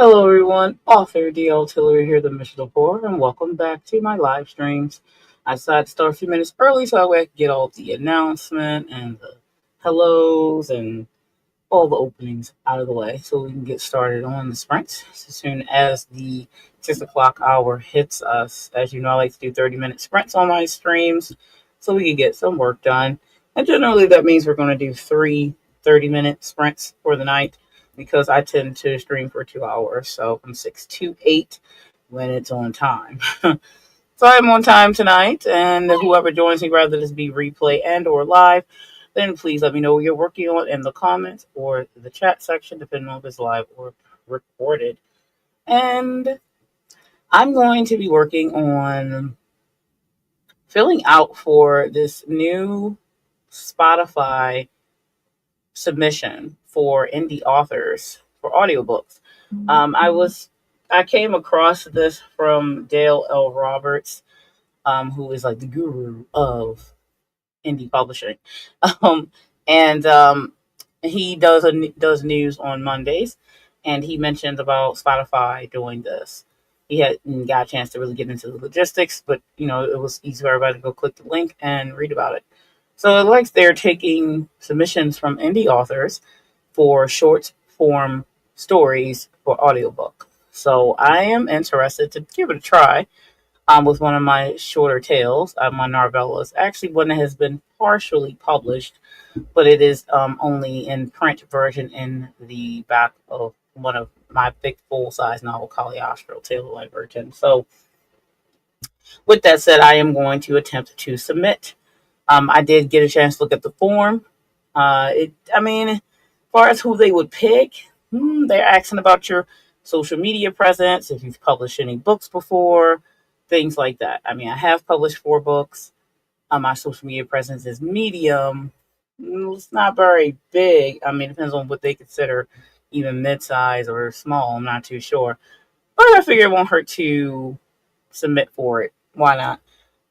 Hello, everyone. Author DL Tillery here, the Mission of Four, and welcome back to my live streams. I decided to start a few minutes early so that way I could get all the announcement and the hellos and all the openings out of the way so we can get started on the sprints as soon as the 6 o'clock hour hits us. As you know, I like to do 30-minute sprints on my streams so we can get some work done. And generally, that means we're going to do three 30-minute sprints for the night because I tend to stream for 2 hours. So from 6 to 8 when it's on time. So I'm on time tonight, and whoever joins me, rather this be replay and or live, then please let me know what you're working on in the comments or the chat section, depending on if it's live or recorded. And I'm going to be working on filling out for this new Spotify submission for indie authors for audiobooks. I came across this from Dale L. Roberts, who is like the guru of indie publishing. Um, and he does news on Mondays, and he mentioned about Spotify doing this. He hadn't got a chance to really get into the logistics, but it was easy for everybody to go click the link and read about it. So it looks they're taking submissions from indie authors for short form stories for audiobook. So I am interested to give it a try with one of my shorter tales, my novellas. Actually, one that has been partially published, but it is only in print version in the back of one of my big full size novel, Caliostro Tale Light version. So, with that said, I am going to attempt to submit. I did get a chance to look at the form. As far as who they would pick, they're asking about your social media presence, if you've published any books before, things like that. I mean, I have published 4 books. My social media presence is medium. It's not very big. I mean, it depends on what they consider even mid-size or small. I'm not too sure. But I figure it won't hurt to submit for it. Why not?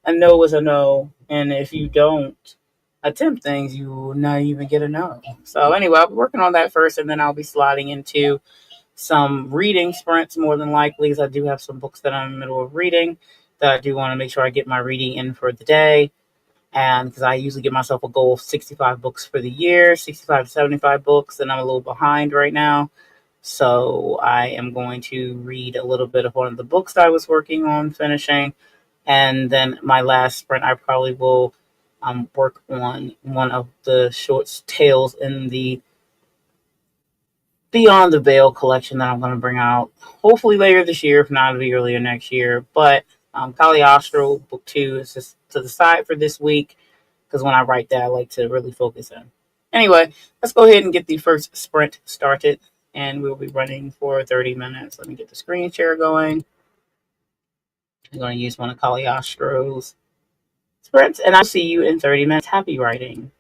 A no is a no. And if you don't attempt things, you will not even get a no. So anyway, I'll be working on that first, and then I'll be sliding into some reading sprints more than likely, as I do have some books that I'm in the middle of reading that I do want to make sure I get my reading in for the day. And because I usually give myself a goal of 65 books for the year, 65 to 75 books, and I'm a little behind right now. So I am going to read a little bit of one of the books that I was working on finishing. And then my last sprint, I probably will work on one of the short tales in the Beyond the Veil collection that I'm going to bring out hopefully later this year, if not, it'll be earlier next year. But Caliostro Book 2 is just to the side for this week because when I write that, I like to really focus in. Anyway, let's go ahead and get the first sprint started, and we'll be running for 30 minutes. Let me get the screen share going. I'm going to use one of Caliostro's sprints, and I'll see you in 30 minutes. Happy writing.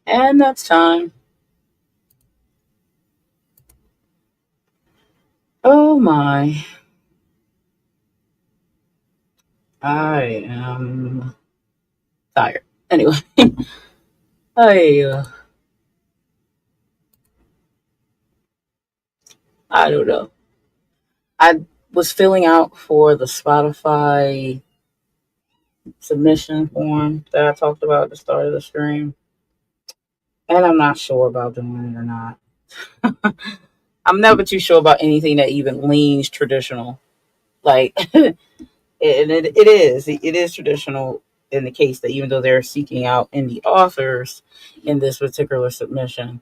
And that's time. Oh my. I am tired. Anyway, I I don't know. I was filling out for the Spotify submission form that I talked about at the start of the stream, and I'm not sure about doing it or not. I'm never too sure about anything that even leans traditional. Like, and it is traditional in the case that even though they're seeking out indie authors in this particular submission,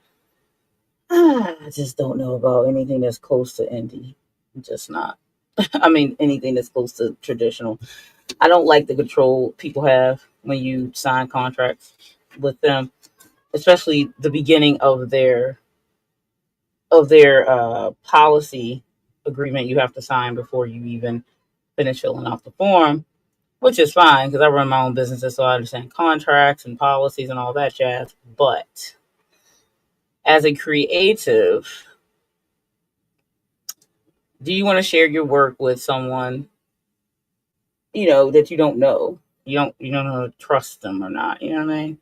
I just don't know about anything that's close to indie. Just not. I mean, anything that's close to traditional. I don't like the control people have when you sign contracts with them, especially the beginning of their policy agreement you have to sign before you even finish filling out the form, which is fine because I run my own businesses, so I understand contracts and policies and all that jazz. But as a creative, do you want to share your work with someone that you don't know? You don't know to trust them or not. You know what I mean?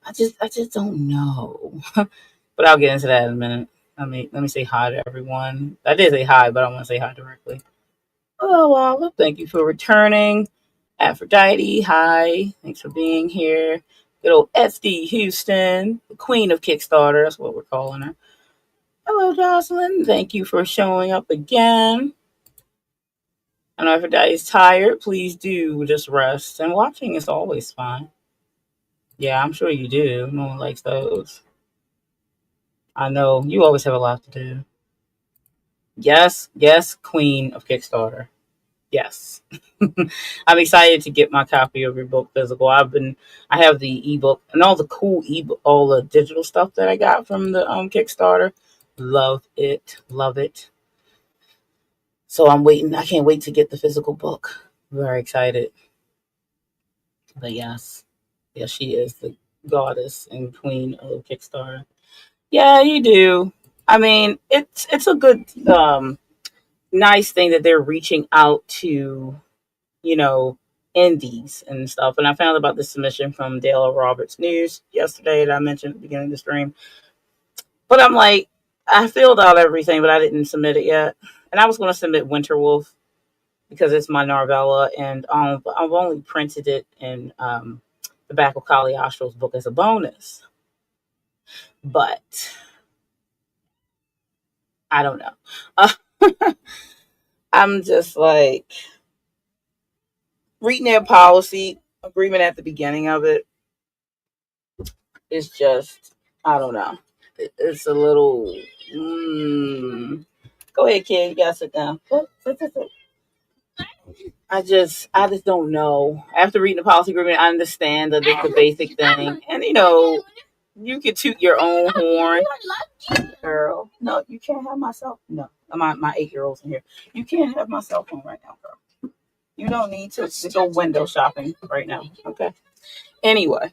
I just don't know. But I'll get into that in a minute. Let me say hi to everyone. I did say hi, but I want to say hi directly. Oh, Olive, thank you for returning. Aphrodite, hi. Thanks for being here. Good old SD Houston, the queen of Kickstarter. That's what we're calling her. Hello, Jocelyn. Thank you for showing up again. I know Aphrodite's tired. Please do just rest. And watching is always fun. Yeah, I'm sure you do. No one likes those. I know you always have a lot to do. Yes, yes, queen of Kickstarter. Yes. I'm excited to get my copy of your book physical. I have the ebook and all the cool ebook, all the digital stuff that I got from the Kickstarter. Love it. Love it. So I'm waiting. I can't wait to get the physical book. Very excited. But yes. Yes, she is the goddess and queen of Kickstarter. Yeah, you do. I mean, it's a good nice thing that they're reaching out to you know, indies and stuff. And I found about this submission from Dale Roberts News yesterday that I mentioned at the beginning of the stream. But I'm like, I filled out everything, but I didn't submit it yet. And I was going to submit Winterwolf because it's my novella, and I've only printed it in the back of Caliostro's book as a bonus. But I don't know. Uh, I'm just like reading their policy agreement at the beginning of it is just, I don't know. It's a little. Go ahead, kid. You gotta sit down. Sit. I just don't know. After reading the policy agreement, I understand that it's a basic thing, and you can toot your own horn, girl. No, you can't have my cell. No, my 8-year-old's in here. You can't have my cell phone right now, girl. You don't need to go window shopping right now. Okay. Anyway,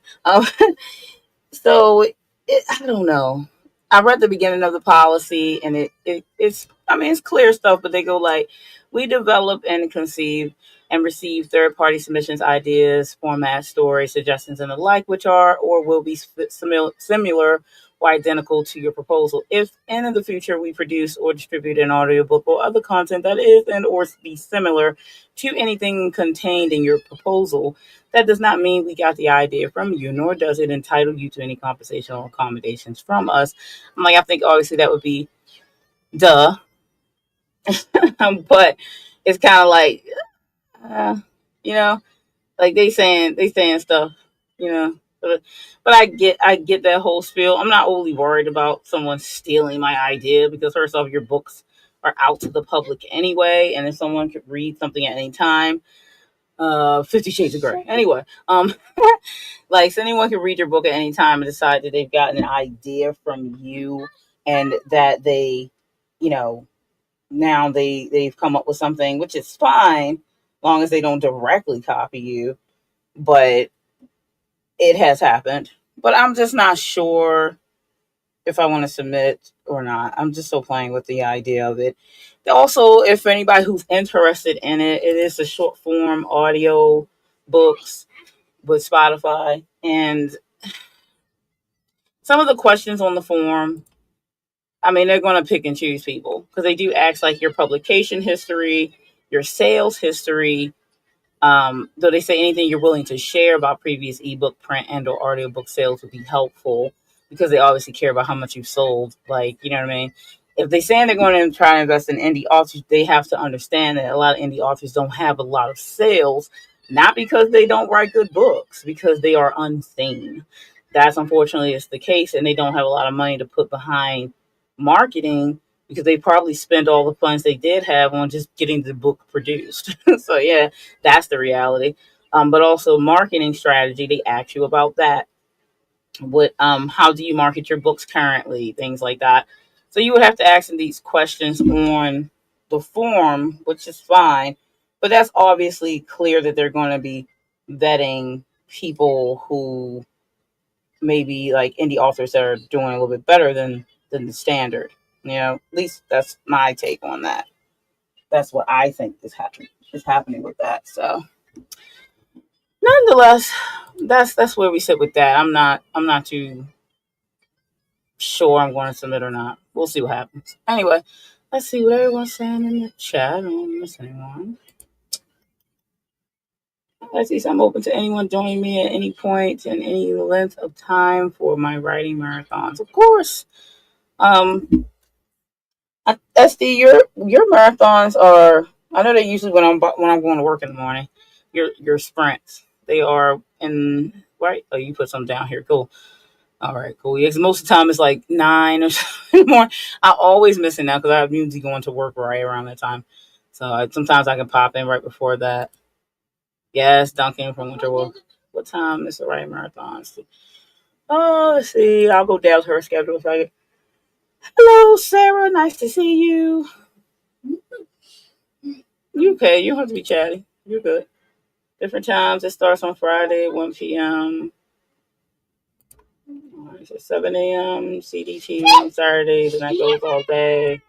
so I don't know. I read the beginning of the policy, and it's I mean it's clear stuff, but they go like, we develop and conceive and receive third party submissions, ideas, format, stories, suggestions, and the like, which are or will be similar or identical to your proposal. If and in the future we produce or distribute an audiobook or other content that is and or be similar to anything contained in your proposal, that does not mean we got the idea from you, nor does it entitle you to any compensation or accommodations from us. I'm like, I think obviously that would be duh. But it's kind of like, uh, you know, like they saying stuff, you know. But I get that whole spiel. I'm not overly worried about someone stealing my idea because first off, your books are out to the public anyway, and if someone could read something at any time, 50 Shades of Grey. Anyway, like so anyone can read your book at any time and decide that they've gotten an idea from you and that they, you know, now they've come up with something, which is fine, long as they don't directly copy you. But it has happened. but I'm just not sure if I want to submit or not. I'm just still playing with the idea of it. Also, if anybody who's interested in it, it is a short form audio books with Spotify. And some of the questions on the form, I mean, they're going to pick and choose people because they do ask like your publication history, your sales history, though they say anything you're willing to share about previous ebook, print, and or audiobook sales would be helpful because they obviously care about how much you've sold. Like, you know what I mean? If they say they're going to try to invest in indie authors, they have to understand that a lot of indie authors don't have a lot of sales, not because they don't write good books, because they are unseen. That's unfortunately is the case, and they don't have a lot of money to put behind marketing because they probably spend all the funds they did have on just getting the book produced. So yeah, that's the reality. But also marketing strategy, they ask you about that. What how do you market your books currently? Things like that. So you would have to ask them these questions on the form, which is fine. But that's obviously clear that they're going to be vetting people who maybe like indie authors that are doing a little bit better than the standard. You know, at least that's my take on that. That's what I think is happening with that. So nonetheless, that's where we sit with that. I'm not too sure I'm going to submit or not. We'll see what happens. Anyway, let's see what everyone's saying in the chat. I don't miss anyone. Let's see. So I'm open to anyone joining me at any point and any length of time for my writing marathons. Of course. SD, your marathons are. I know they usually when I'm going to work in the morning. Your sprints. They are in right. Oh, you put some down here. Cool. All right, cool. Yeah, 'cause most of the time it's like 9 or more. I always miss it now because I'm usually going to work right around that time. So sometimes I can pop in right before that. Yes, Duncan from Winterwolf. What time is the right marathon? Oh, let's see. I'll go down to her schedule. Hello, Sarah. Nice to see you. You okay? You don't have to be chatty. You're good. Different times. It starts on Friday, 1 p.m. So 7 a.m. CDT on Saturdays, and that goes all day.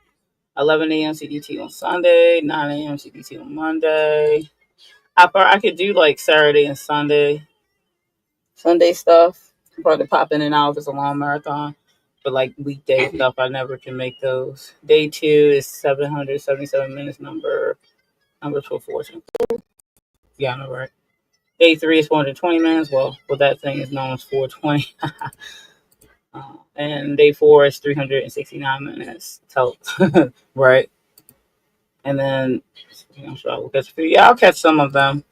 11 a.m. CDT on Sunday, 9 a.m. CDT on Monday. I could do like Saturday and Sunday stuff. Probably pop in and out if it's a long marathon. But like weekday stuff, I never can make those. Day 2 is 777 minutes, number 1214. Yeah, I know, right? Day 3 is 420 minutes. Well, that thing is known as 420. And day 4 is 369 minutes. So, right. And then I'm sure I will catch a few. Yeah, I'll catch some of them.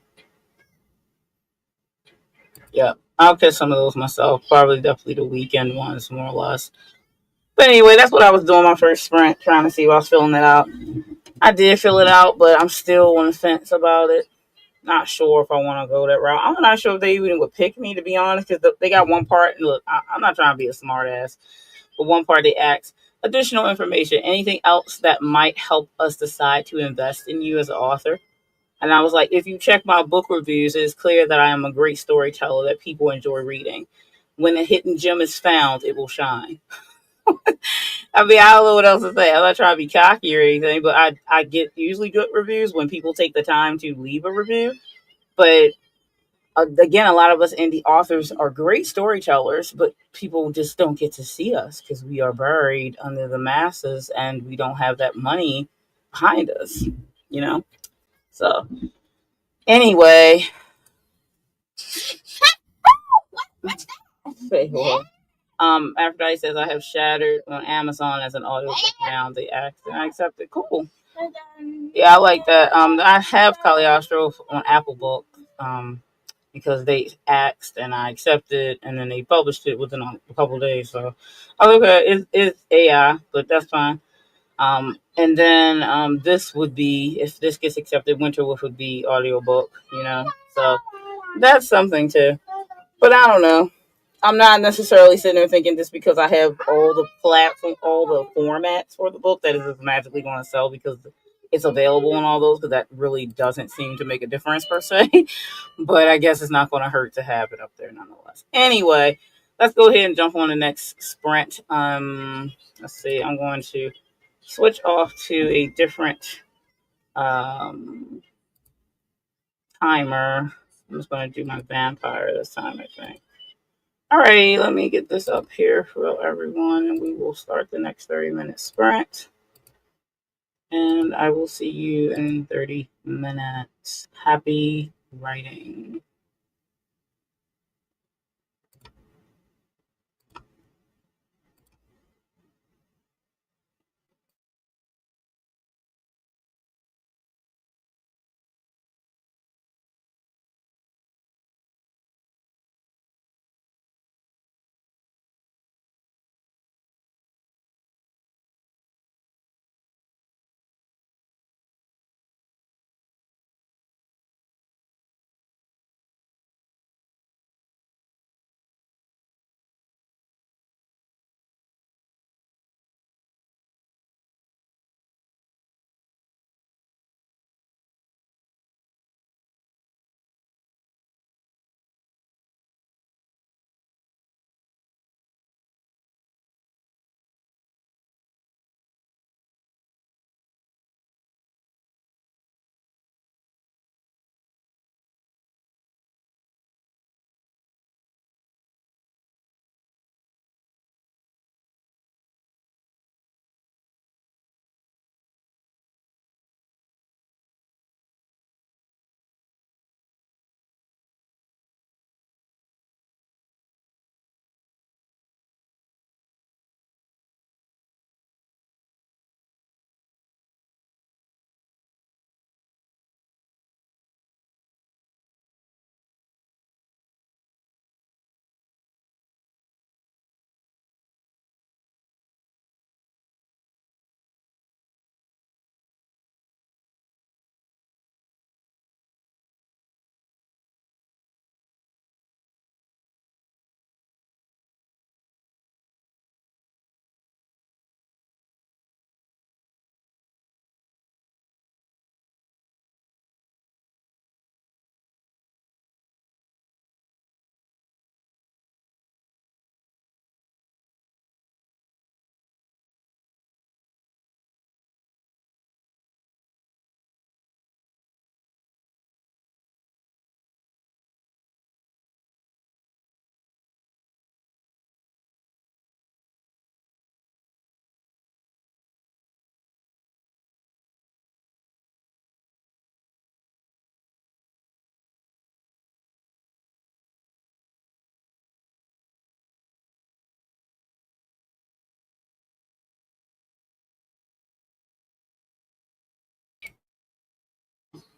Yeah, I'll catch some of those myself. Probably definitely the weekend ones, more or less. But anyway, that's what I was doing my first sprint, trying to see if I was filling it out. I did fill it out, but I'm still on the fence about it. Not sure if I want to go that route. I'm not sure if they even would pick me, to be honest, because they got one part. And look, I'm not trying to be a smart ass, but one part they ask additional information, anything else that might help us decide to invest in you as an author. And I was like, if you check my book reviews, it is clear that I am a great storyteller that people enjoy reading. When a hidden gem is found, it will shine. I mean, I don't know what else to say. I'm not trying to be cocky or anything, but I get usually good reviews when people take the time to leave a review. But again, a lot of us indie authors are great storytellers, but people just don't get to see us because we are buried under the masses and we don't have that money behind us, you know? So, anyway, say hello. After I says I have Shattered on Amazon as an audiobook now, they asked and I accepted. Cool. Yeah, I like that. I have Caliostro on Apple Book. Because they asked and I accepted, and then they published it within a couple of days. So, okay, it's AI, but that's fine. And then this would be, if this gets accepted, Winterwolf would be audiobook, you know. So that's something too. But I don't know. I'm not necessarily sitting there thinking just because I have all the platform, all the formats for the book that is magically going to sell because it's available in all those. Because that really doesn't seem to make a difference per se. But I guess it's not going to hurt to have it up there nonetheless. Anyway, let's go ahead and jump on the next sprint. Let's see. I'm going to switch off to a different um, timer. I'm just going to do my vampire this time, I think. All right, let me get this up here for everyone, and we will start the next 30-minute sprint. And I will see you in 30 minutes. Happy writing.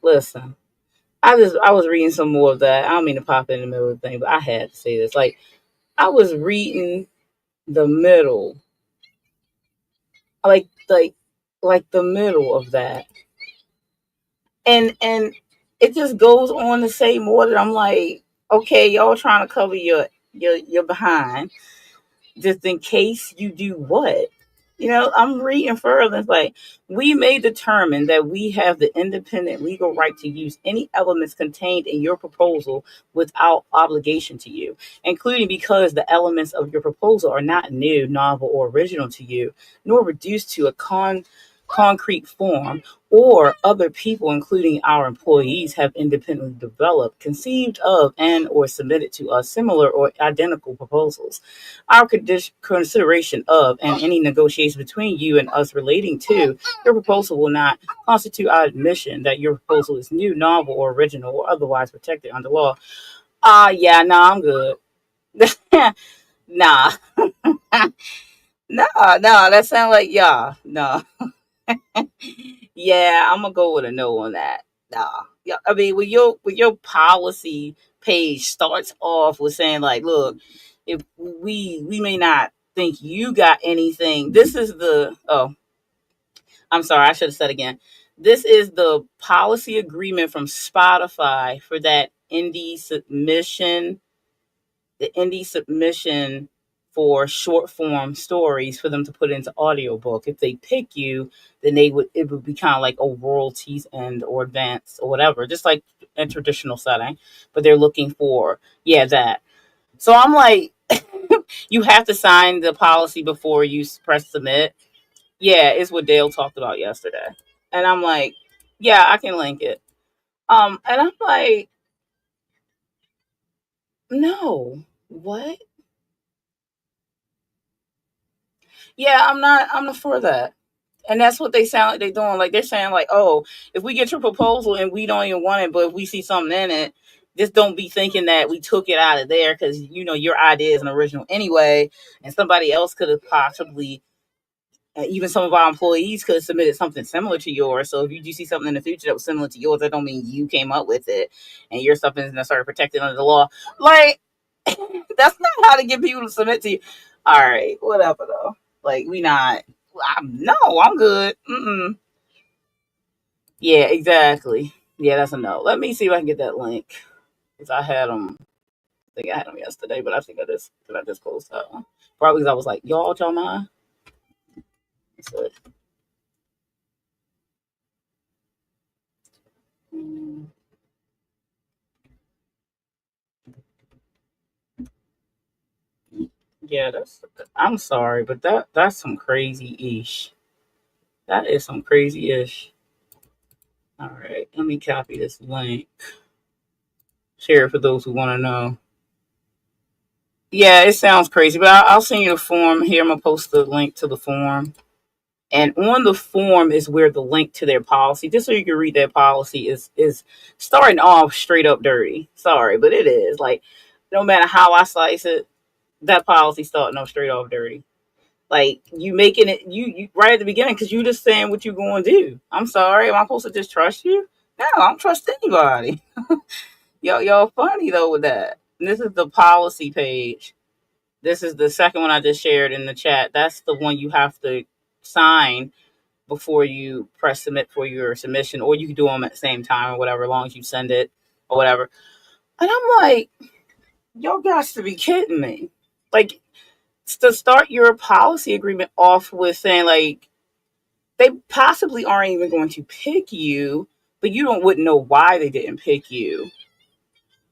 Listen, I was reading some more of that. I don't mean to pop in the middle of the thing, but I had to say this. Like I was reading the middle, like like like the middle of that, and it just goes on to say more that I'm like, okay, y'all trying to cover your behind just in case you do what? I'm reading further. It's like, we may determine that we have the independent legal right to use any elements contained in your proposal without obligation to you, including because the elements of your proposal are not new, novel, or original to you, nor reduced to a concrete form, or other people, including our employees, have independently developed, conceived of, and or submitted to us similar or identical proposals. Our consideration of and any negotiation between you and us relating to your proposal will not constitute our admission that your proposal is new, novel, or original, or otherwise protected under law. Yeah, nah, I'm good. Nah, nah, that sounds like yeah, nah. Yeah, I'm gonna go with a no on that. Nah. Yeah, I mean, when your policy page starts off with saying like, look, if we may not think you got anything. This is the I'm sorry, I should have said again. This is the policy agreement from Spotify for that indie submission for short form stories for them to put into audiobook. If they pick you, then it would be kind of like a royalties and or advance or whatever, just like in traditional setting. But they're looking for, yeah, that. So I'm like, You have to sign the policy before you press submit. Yeah, it's what Dale talked about yesterday. And I'm like, yeah, I can link it. And I'm like, no, what? Yeah, I'm not for that. And that's what they sound like they're doing. Like they're saying, like, oh, if we get your proposal and we don't even want it, but if we see something in it, just don't be thinking that we took it out of there because your idea is an original anyway, and somebody else could have possibly, even some of our employees could have submitted something similar to yours. So if you do see something in the future that was similar to yours, that don't mean you came up with it, and your stuff isn't necessarily protected under the law. Like that's not how to get people to submit to you. All right, whatever though. Like we not. No, I'm good. Mm-mm. Yeah, exactly. Yeah, that's a no. Let me see if I can get that link because I had them. I think I had them yesterday, but I think I just closed that one. Probably because I was like, y'all mind. So, mm, yeah, that's. I'm sorry, but that's some crazy ish. That is some crazy ish. All right, let me copy this link. Share it for those who want to know. Yeah, it sounds crazy, but I'll send you the form here. I'm gonna post the link to the form. And on the form is where the link to their policy, just so you can read their policy, is starting off straight up dirty. Sorry, but it is. Like, no matter how I slice it, that policy starting off straight off dirty. Like you making it you right at the beginning because you just saying what you going to do. I'm sorry, am I supposed to just trust you? No, I don't trust anybody. Y'all funny though with that. And this is the policy page. This is the second one I just shared in the chat. That's the one you have to sign before you press submit for your submission, or you can do them at the same time or whatever, as long as you send it or whatever. And I'm like, y'all got to be kidding me. Like, to start your policy agreement off with saying, like, they possibly aren't even going to pick you, but you wouldn't know why they didn't pick you.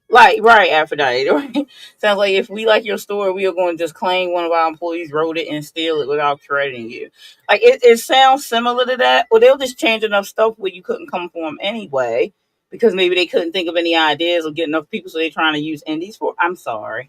Like, right, Aphrodite. Right? Sounds like if we like your store, we are going to just claim one of our employees wrote it and steal it without crediting you. Like, it sounds similar to that. Or they'll just change enough stuff where you couldn't come for them anyway, because maybe they couldn't think of any ideas or get enough people, so they're trying to use indies for. I'm sorry.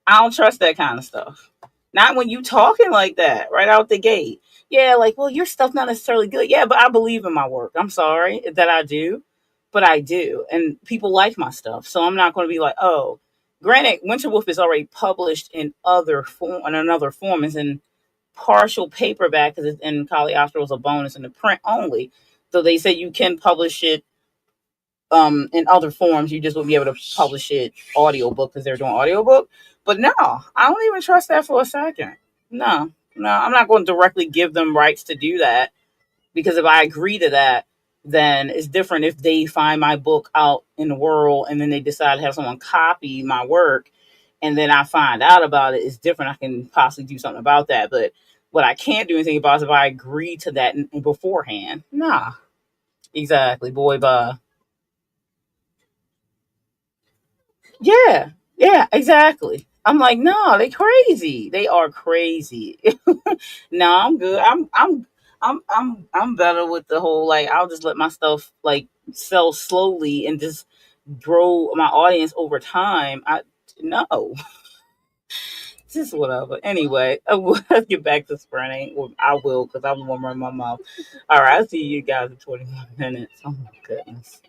I don't trust that kind of stuff. Not when you talking like that right out the gate. Yeah, like, well, your stuff not necessarily good. Yeah, but I believe in my work. I'm sorry that I do, but I do, and people like my stuff. So I'm not going to be like, oh, granted, Winterwolf is already published in another form. It's in partial paperback because it's in Caliostro is a bonus in the print only. So they say you can publish it in other forms. You just won't be able to publish it audiobook because they're doing audiobook. But no, I don't even trust that for a second. No, no, I'm not going to directly give them rights to do that, because if I agree to that, then it's different if they find my book out in the world and then they decide to have someone copy my work and then I find out about it. It's different. I can possibly do something about that. But what I can't do anything about is if I agree to that beforehand. Nah, exactly. Boy, bye. Yeah, yeah, exactly. I'm like, no, they crazy. They are crazy. No, I'm good. I'm better with the whole, like, I'll just let my stuff like sell slowly and just grow my audience over time. I no, just whatever. Anyway, I will get back to sprinting. Well, I will because I'm gonna run my mouth. All right, I'll see you guys in 21 minutes. Oh my goodness.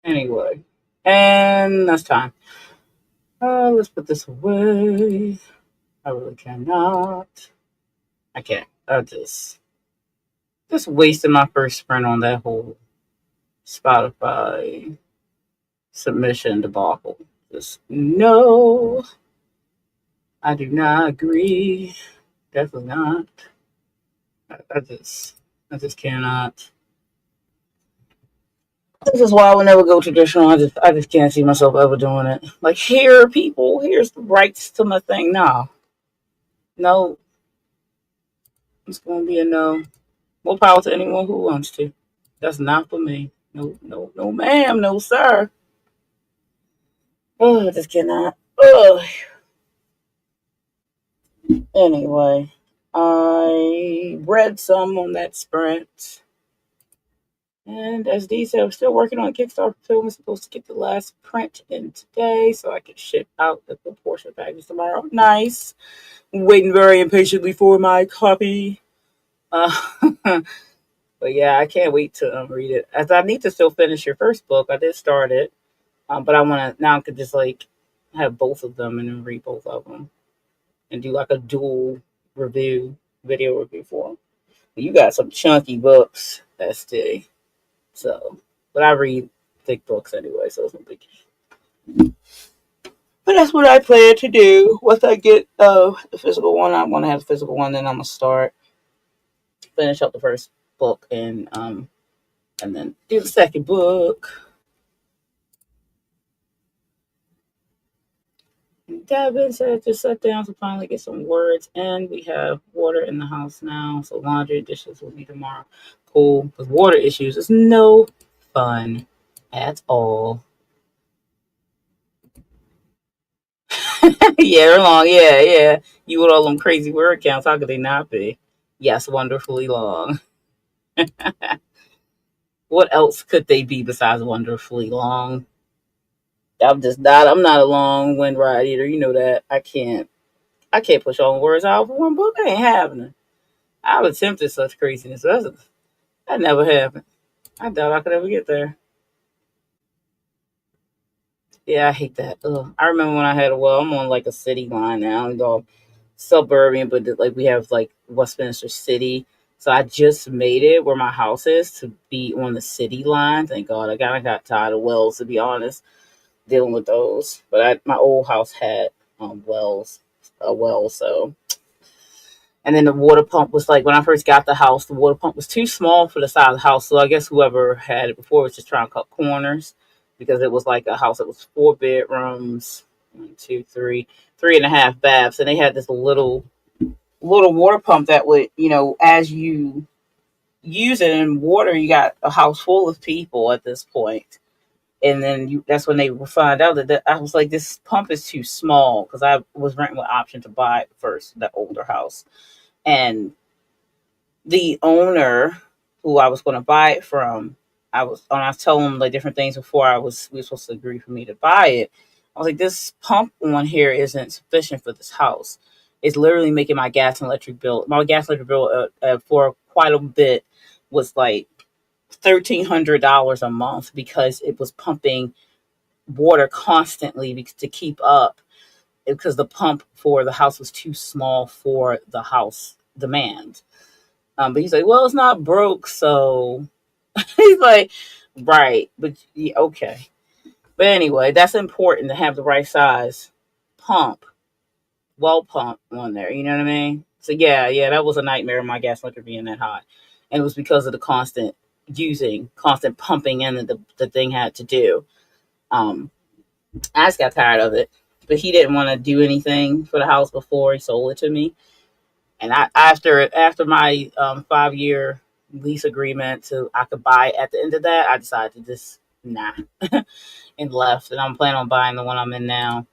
Anyway, and that's time. Let's put this away. I really cannot. I can't. I just wasted my first sprint on that whole Spotify submission debacle. Just no, I do not agree. Definitely not. I just cannot. This is why I would never go traditional. I just can't see myself ever doing it. Like, here, people, here's the rights to my thing. No, no, it's gonna be a no. More power to anyone who wants to. That's not for me. No, no, no, ma'am, no, sir. Oh, I just cannot. Oh, anyway, I read some on that sprint. And as Dee said, I'm still working on a Kickstarter film. I'm supposed to get the last print in today so I can ship out the proportion packages tomorrow. Nice. I'm waiting very impatiently for my copy. Uh, but yeah, I can't wait to read it. As I need to still finish your first book. I did start it. But I want to, now I could just like have both of them and then read both of them and do like a dual review, video review for them. You got some chunky books, ST. So, but I read thick books anyway, so it's no big. But that's what I plan to do. Once I get the physical one, I'm gonna have the physical one. Then I'm gonna start finish up the first book and then do the second book. Devin said to sit down to finally get some words in. We have water in the house now, so laundry and dishes will be tomorrow. Cool. Because water issues is no fun at all. Yeah, they're long. Yeah, yeah. You with all them crazy word counts, how could they not be? Yes, wonderfully long. What else could they be besides wonderfully long? I'm not a long wind ride either. You know that. I can't push all the words out for one book. I ain't having it. I've attempted such craziness. That never happened. I doubt I could ever get there. Yeah, I hate that. Ugh. I remember when I had I'm on like a city line now, suburban, but like we have like Westminster City. So I just made it where my house is to be on the city line. Thank God. I kind of got tired of wells, to be honest, dealing with those. But my old house had wells, a well. So, and then the water pump was like when I first got the house, the water pump was too small for the size of the house. So I guess whoever had it before was just trying to cut corners because it was like a house that was 4 bedrooms, one, two, three and a half baths, and they had this little water pump that would, as you use it in water, you got a house full of people at this point. And then that's when they would find out that I was like, this pump is too small because I was renting with option to buy it first, the older house. And the owner who I was going to buy it from, I was telling him like different things before we were supposed to agree for me to buy it. I was like, this pump on here isn't sufficient for this house. It's literally making my gas and electric bill. My gas and electric bill for quite a bit was like $1,300 a month because it was pumping water constantly to keep up because the pump for the house was too small for the house demand. But he's like, well, it's not broke, so he's like, right, but yeah, okay. But anyway, that's important to have the right size pump, well pump on there. You know what I mean? So yeah, that was a nightmare. My gas electric being that hot, and it was because of the constant pumping in that the thing had to do. Um, I just got tired of it, but he didn't want to do anything for the house before he sold it to me. And after my 5 year lease agreement to I could buy at the end of that, I decided to just nah and left. And I'm planning on buying the one I'm in now.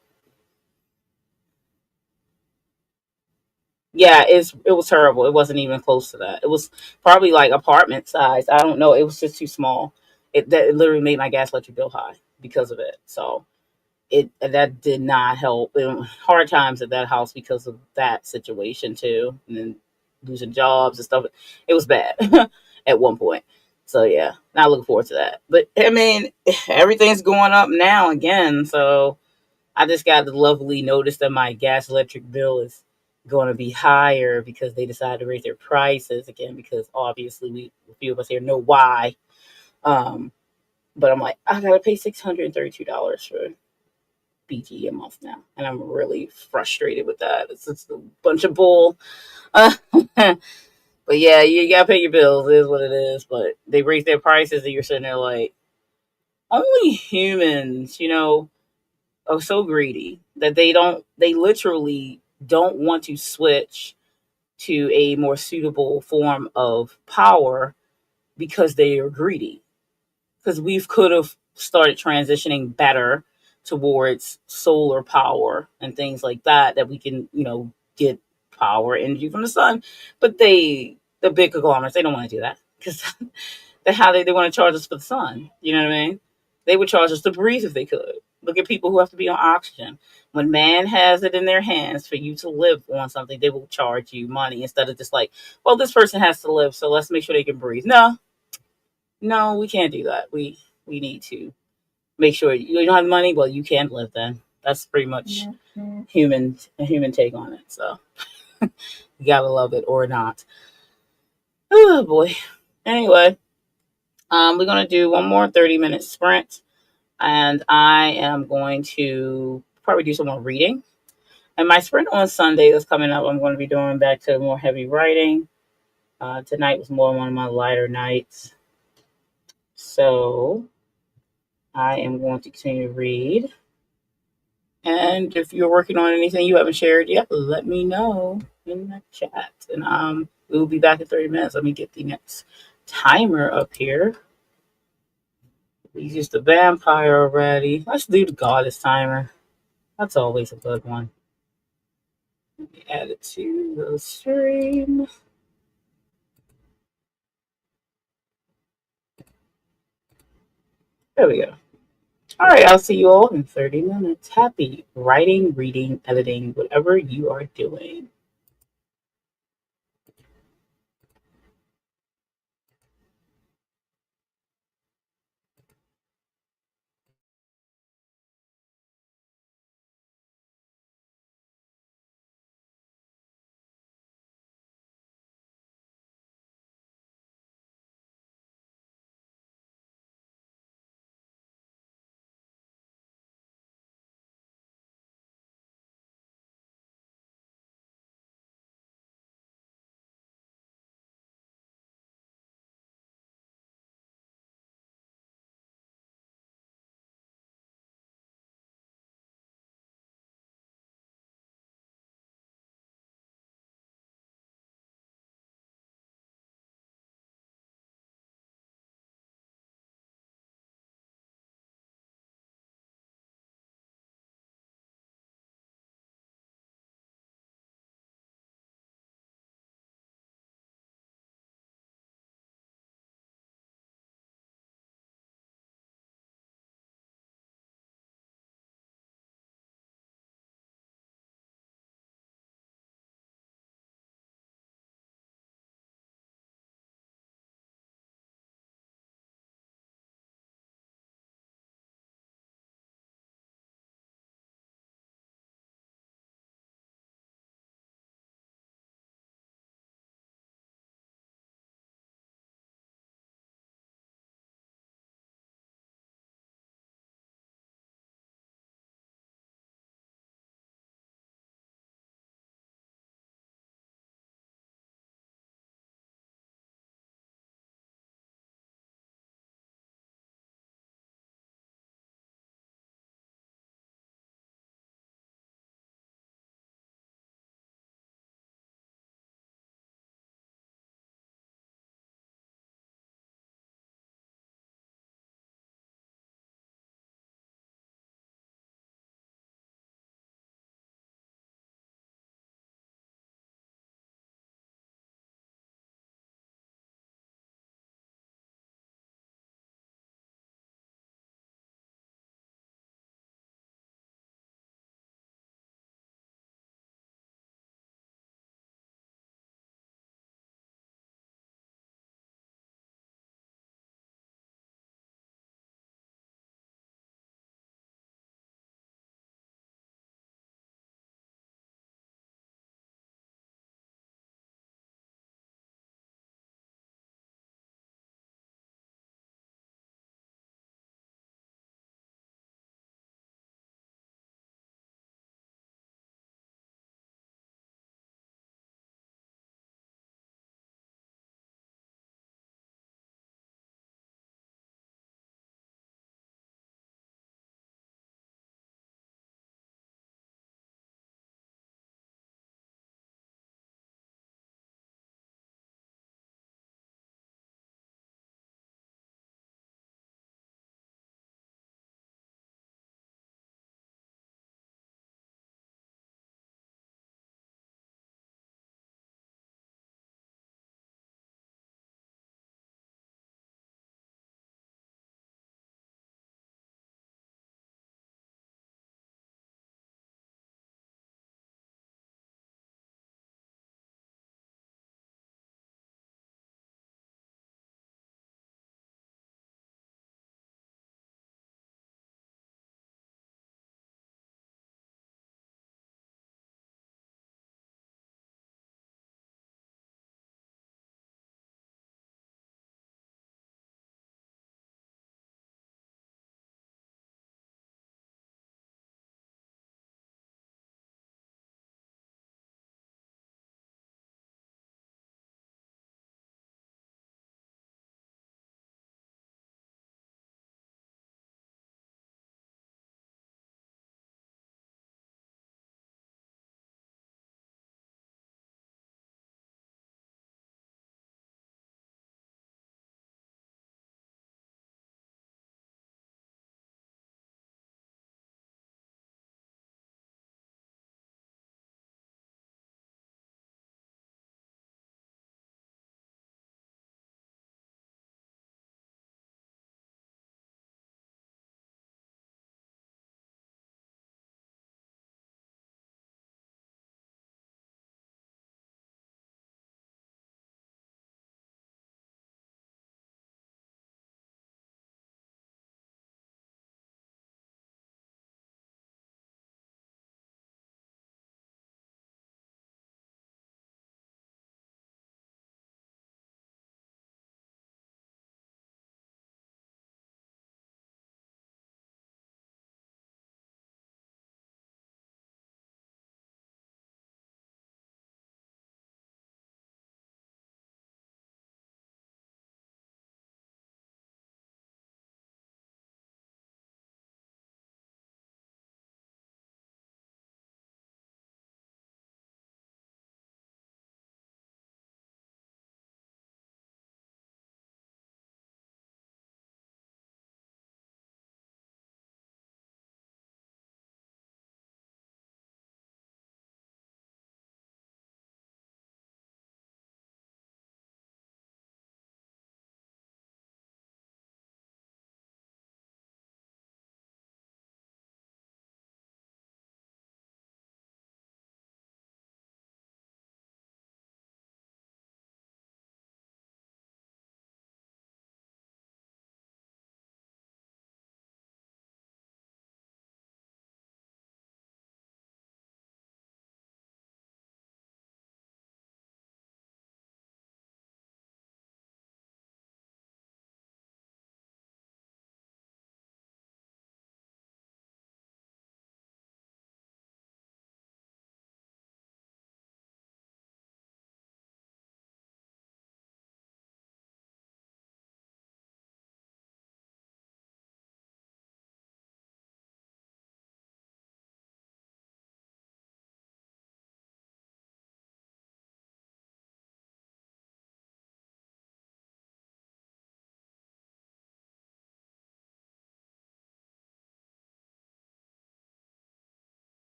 Yeah, it was terrible. It wasn't even close to that. It was probably like apartment size. I don't know. It was just too small. It literally made my gas electric bill high because of it. So that did not help. Hard times at that house because of that situation too, and then losing jobs and stuff. It was bad at one point. So yeah, not looking forward to that. But I mean, everything's going up now again. So I just got the lovely notice that my gas electric bill is going to be higher because they decided to raise their prices again. Because obviously we a few of us here know why. Um, but I'm like, I gotta pay $632 for BT a month now, and I'm really frustrated with that. It's just a bunch of bull. But yeah, you gotta pay your bills. It is what it is. But they raise their prices, and you're sitting there like, only humans, are so greedy that they literally don't want to switch to a more suitable form of power because they are greedy. Because we could have started transitioning better towards solar power and things like that, that we can, get power energy from the sun. But the big conglomerates, they don't want to do that because they want to charge us for the sun. You know what I mean? They would charge us to breathe if they could. Look at people who have to be on oxygen. When man has it in their hands for you to live on something, they will charge you money instead of just like, well, this person has to live, so let's make sure they can breathe. No, no, we can't do that. We need to make sure you don't have money. Well, you can't live then. That's pretty much a human take on it. So you gotta love it or not. Oh boy. Anyway, we're gonna do one more 30-minute sprint, and I am going to probably do some more reading. And my sprint on Sunday that's coming up, I'm going to be doing back to more heavy writing. Tonight was more one of my lighter nights, so I am going to continue to read. And if you're working on anything you haven't shared yet, let me know in the chat. And we will be back in 30 minutes. Let me get the next timer up here. We used the vampire already. Let's do the goddess timer. That's always a good one. Let me add it to the stream. There we go. All right, I'll see you all in 30 minutes. Happy writing, reading, editing, whatever you are doing.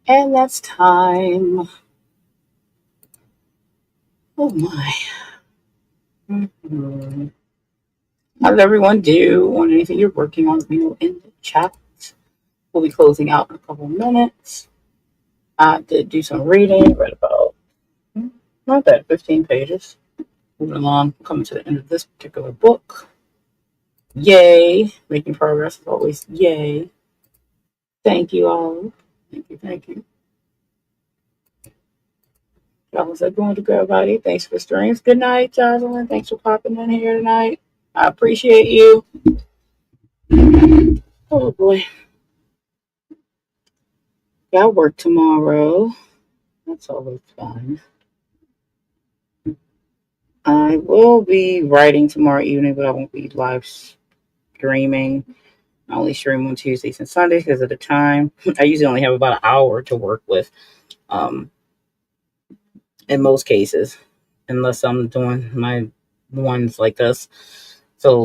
And that's time. Oh my. Mhm. How does everyone do on anything you're working on? In the chat. We'll be closing out in a couple minutes. I did do some reading, read about not bad, 15 pages. Moving along, coming to the end of this particular book. Yay! Making progress is always yay. Thank you all. Thank you, thank you. That was going to go, everybody. Thanks for the streams. Good night, Jocelyn. Thanks for popping in here tonight. I appreciate you. Oh boy. Got work tomorrow. That's always fun. I will be writing tomorrow evening, but I won't be live streaming. I only stream on Tuesdays and Sundays because of the time. I usually only have about an hour to work with, um, in most cases, unless I'm doing my ones like this. So,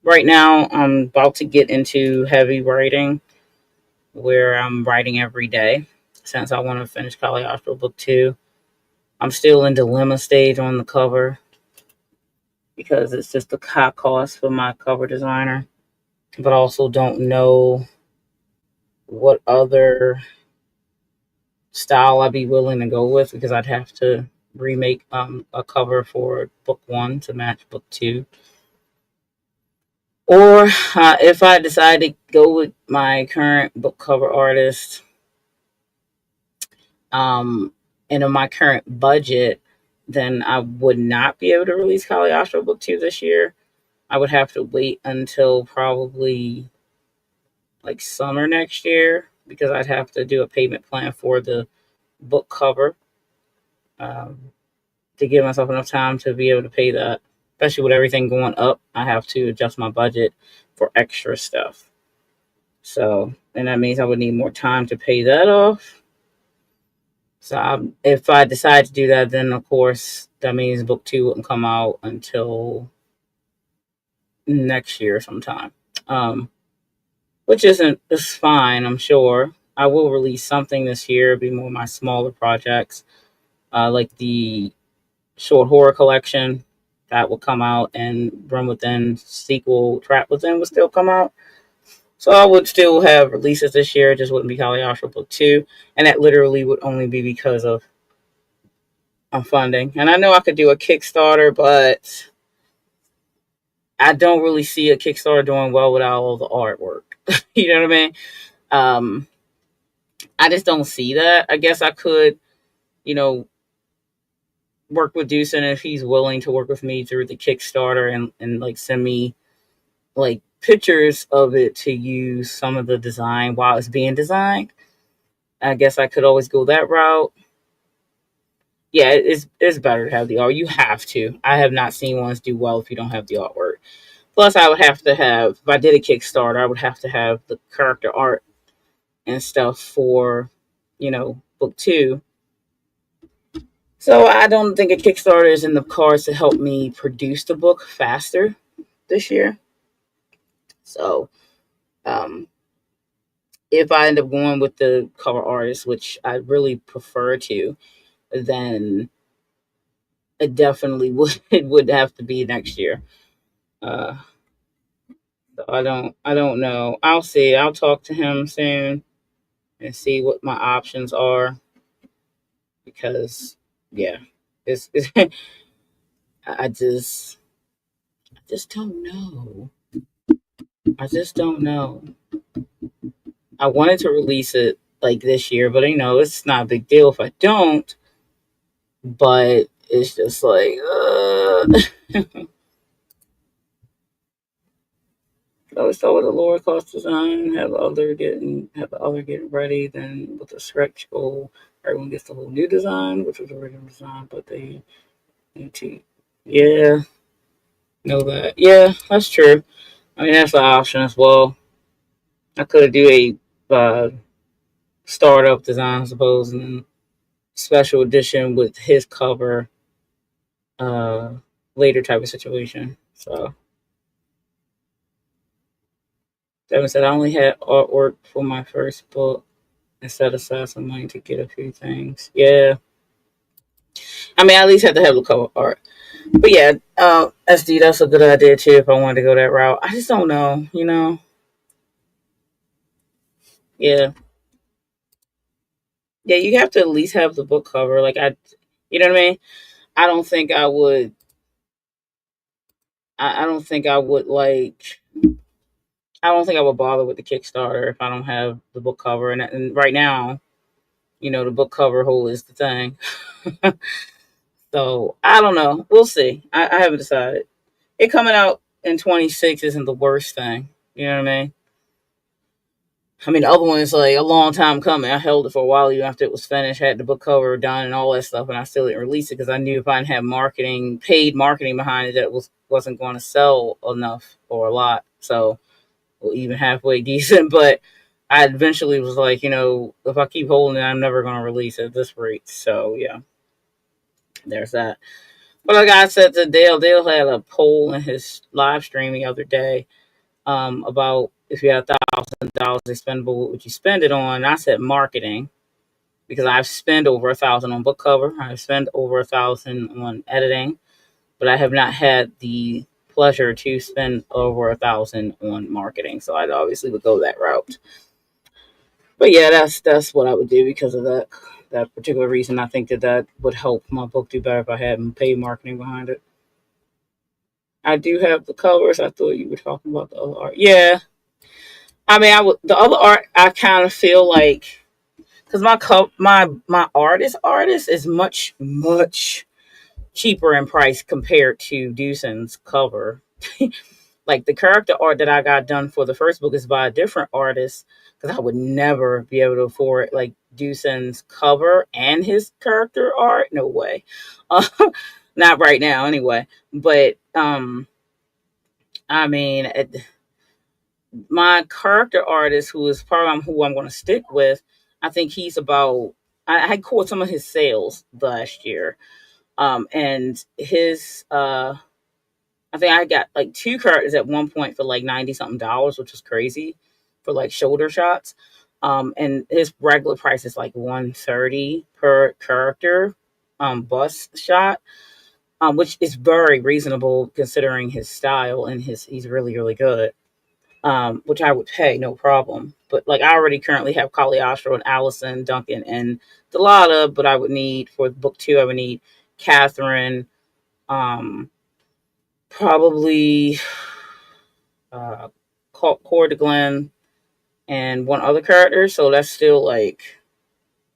right now, I'm about to get into heavy writing where I'm writing every day since I want to finish Caliostro Book 2. I'm still in dilemma stage on the cover because it's just a high cost for my cover designer, but also don't know what other style I'd be willing to go with because I'd have to remake a cover for book 1 to match book 2. Or if I decide to go with my current book cover artist, um, and in my current budget, then I would not be able to release Caliostro Book 2 this year. I would have to wait until probably like summer next year because I'd have to do a payment plan for the book cover, um, to give myself enough time to be able to pay that. Especially with everything going up, I have to adjust my budget for extra stuff. So, and that means I would need more time to pay that off. So, if I decide to do that, then of course that means book 2 wouldn't come out until next year sometime. Which isn't is fine, I'm sure. I will release something this year. It'll be more of my smaller projects, like the short horror collection that will come out, and Run Within sequel Trap Within will still come out. So I would still have releases this year. It just wouldn't be Caliostro Book 2, and that literally would only be because of funding. And I know I could do a Kickstarter, but I don't really see a Kickstarter doing well without all the artwork. You know what I mean? Um, I just don't see that. I guess I could, you know, work with Deucin if he's willing to work with me through the Kickstarter and like send me like pictures of it to use some of the design while it's being designed. I guess I could always go that route. Yeah, it's better to have the art. You have to. I have not seen ones do well if you don't have the artwork. Plus, I would have to have, if I did a Kickstarter, I would have to have the character art and stuff for, book 2. So I don't think a Kickstarter is in the cards to help me produce the book faster this year. So, um, if I end up going with the cover artist, which I really prefer to, then it definitely would it would have to be next year. Uh, so I don't know. I'll see. I'll talk to him soon and see what my options are because yeah, it's I just don't know. I just don't know. I wanted to release it like this year, but it's not a big deal if I don't. But it's just like, so start with a lower cost design, have the other getting ready, then with the stretch goal, everyone gets the whole new design, which was the original design, but they need to, yeah, know that. Yeah, that's true. I mean, that's an option as well. I could do a startup design, I suppose, and special edition with his cover, uh, later type of situation. So, Devin said, I only had artwork for my first book. and set aside some money to get a few things. Yeah, I mean, I at least have to have the cover art. But yeah, SD, that's a good idea too. If I wanted to go that route, I just don't know. Yeah, yeah, you have to at least have the book cover. Like you know what I mean. I don't think I would. I don't think I would like. I don't think I would bother with the Kickstarter if I don't have the book cover. And right now, the book cover hole is the thing. So I don't know. We'll see. I haven't decided. It coming out in 26 isn't the worst thing. You know what I mean? I mean, the other one is like a long time coming. I held it for a while even after it was finished, had the book cover done and all that stuff, and I still didn't release it because I knew if I didn't have paid marketing behind it, that wasn't going to sell enough or a lot. So, or even halfway decent. But I eventually was like, if I keep holding it, I'm never going to release it at this rate. So yeah, there's that. But like I said to Dale had a poll in his live stream the other day about if you had $1,000 expendable, what would you spend it on? And I said marketing because I've spent over 1,000 on book cover. I've spent over 1,000 on editing, but I have not had the pleasure to spend over 1,000 on marketing. So I obviously would go that route. But yeah, that's what I would do because of that particular reason. I think that would help my book do better if I had paid marketing behind it. I do have the covers. I thought you were talking about the other art. Yeah, I mean, the other art. I kind of feel like because my artist is much cheaper in price compared to Dewson's cover. Like the character art that I got done for the first book is by a different artist because I would never be able to afford like Dewson's cover and his character art. No way, uh, not right now anyway. But I mean, my character artist, who is probably who I'm going to stick with, I think he's about. I caught some of his sales last year, and his I think I got like two characters at one point for like 90 something dollars, which was crazy for like shoulder shots. And his regular price is like 130 per character bust shot, which is very reasonable considering his style and he's really good. Which I would pay no problem. But like I already currently have Caliostro and Allison, Duncan, and Delata, but I would need for book two, I would need Catherine, probably uh, Coeur Glen, and one other character. So that's still like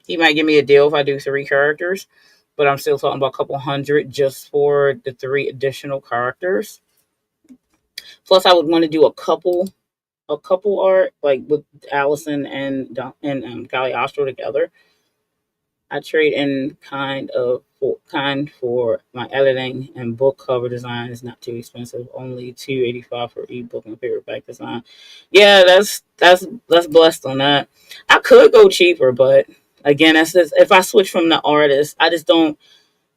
he might give me a deal if I do three characters, but I'm still talking about a couple hundred just for the three additional characters. Plus, I would want to do a couple art like with Allison and Cagliostro together. I trade in kind for my editing, and book cover design is not too expensive. Only $285 for ebook and paperback design. Yeah, that's blessed on that. I could go cheaper, but again, that's just, if I switch from the artist, I don't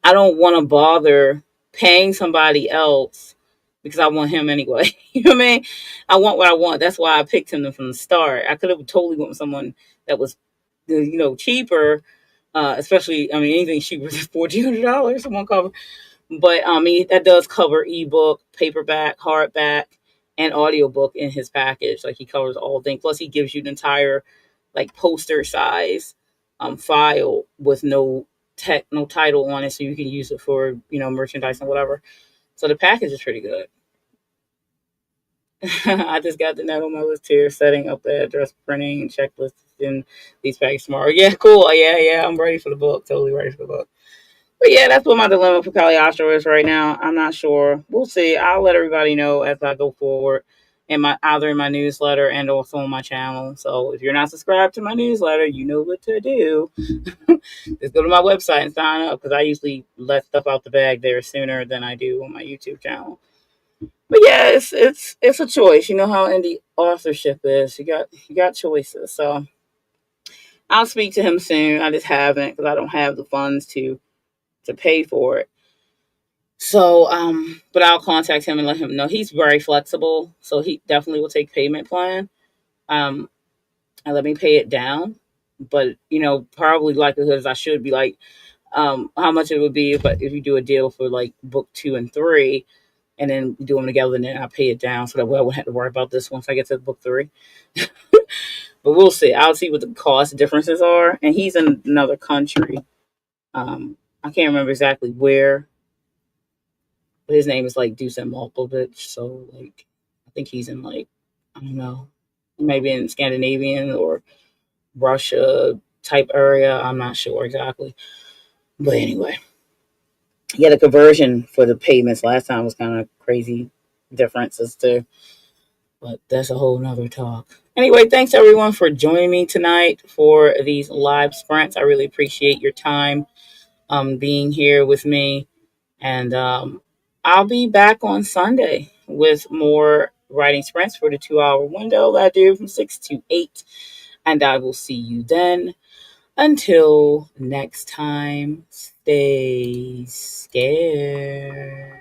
want to bother paying somebody else because I want him anyway. You know what I mean? I want what I want. That's why I picked him from the start. I could have totally went with someone that was, cheaper. Especially, I mean, anything cheaper than $1,400 for one cover. But that does cover ebook, paperback, hardback, and audiobook in his package. Like he covers all things. Plus, he gives you an entire like poster size file with no title on it, so you can use it for merchandise and whatever. So the package is pretty good. I just got the note on my list here, setting up the address printing checklist in these packs tomorrow. Yeah, cool. Yeah. I'm ready for the book. Totally ready for the book. But yeah, that's what my dilemma for Cagliostro is right now. I'm not sure. We'll see. I'll let everybody know as I go forward in either in my newsletter and also on my channel. So if you're not subscribed to my newsletter, you know what to do. Just go to my website and sign up because I usually let stuff out the bag there sooner than I do on my YouTube channel. But yeah, it's a choice. You know how indie authorship is. You got choices. So I'll speak to him soon. I just haven't because I don't have the funds to pay for it. So, but I'll contact him and let him know. He's very flexible, so he definitely will take payment plan. Um, and let me pay it down. But probably likelihood is I should be like, how much it would be if you do a deal for like book 2 and 3, and then do them together, and then I pay it down so that way I wouldn't have to worry about this once I get to book 3. But we'll see. I'll see what the cost differences are. And he's in another country. I can't remember exactly where, but his name is like Dusan Malkovich. So like, I think he's in like, I don't know, maybe in Scandinavian or Russia type area. I'm not sure exactly. But anyway, yeah, the conversion for the payments last time was kind of crazy differences too. But that's a whole nother talk. Anyway, thanks everyone for joining me tonight for these live sprints. I really appreciate your time being here with me. And I'll be back on Sunday with more writing sprints for the 2 hour window that I do from 6 to 8. And I will see you then. Until next time, stay scared.